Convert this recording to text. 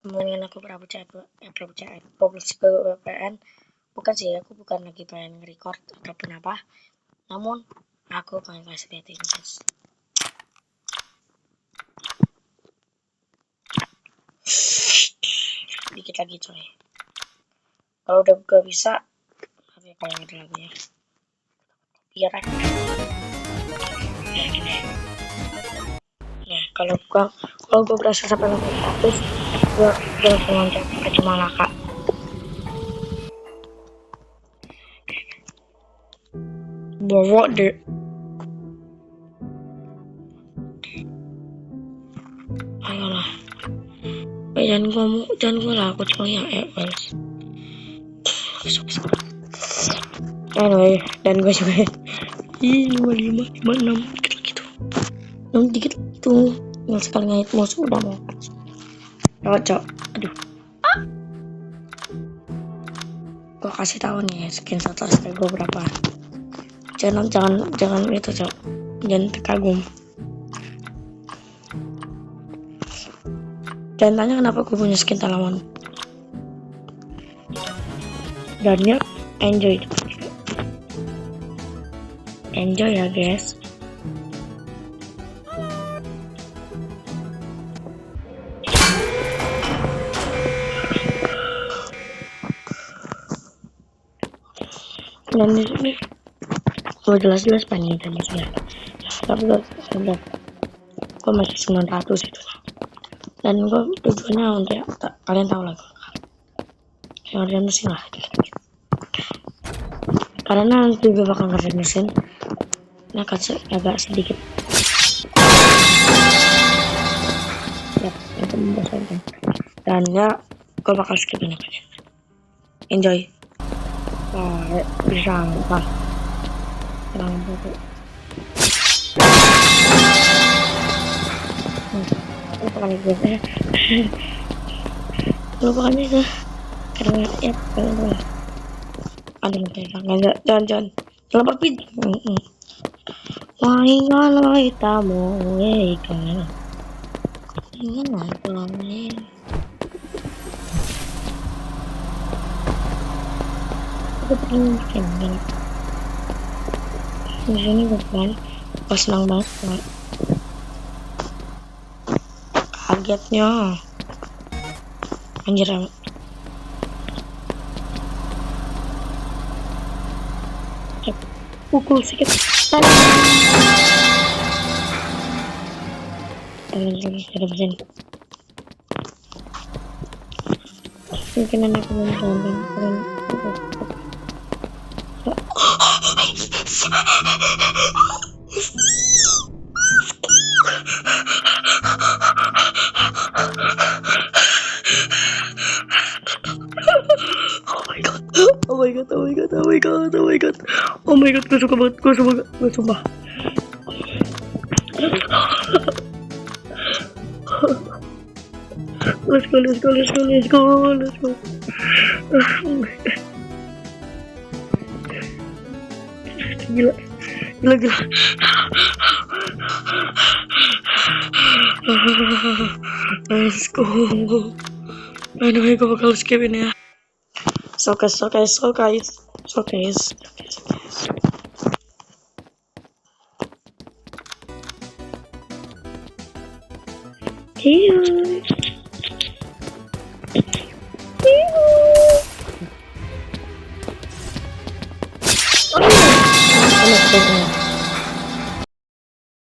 Mendingan aku publish ke VPN. Bukan sih, aku bukan lagi pengen record ataupun apa, namun aku pengen kasih lihat ini guys. Dikit lagi coy, kalau udah gak bisa tapi pengen ada lagi ya biar aku. Nah kalau gue berasa sampai level 100, gue langsung loncat ke Malaka. Bawa deh. Ayolah. Jangan gue lah, aku cuma yang Evans. Anyway, dan gue juga 55, 56 dikit lagi tuh. Dikit lagi tuh. Tinggal sekali ngait mouse udah mau. Cocok. Aduh. Gue kasih tahu nih skin status gue berapa. Jangan itu cok. Jangan terkagum. Jangan tanya kenapa gue punya skin Talamon. Dan ya enjoy ya guys. Dan di sini gue jelas-jelas pengen ya. Tapi gue masih 900 itu. Dan gue tujuannya untuk kalian tahu lah, yang ada mesin lah. Karena nanti gue bakal ngerjain mesin, ini agak sedikit ya, itu membosankan. Dan ya, gue bakal skip ini. Enjoy. Bisa apa? Terang banget. Lupakan itu. Lupakan itu. Karena ya, ada yang kayak jangan lapar pin. Wahai tamu, ikan. Ini nontonin. Aku pengen bikin ini. Di sini bukan, pas senang banget Pak. Kagetnya, anjir amat. Pukul sedikit. Ada mesin. Mungkin anak belum sampai. Oh my god, gue suka banget, gue sumpah. Let's go. Gila. Let's go. Anyway, gue bakal skip ini ya. So guys. Here.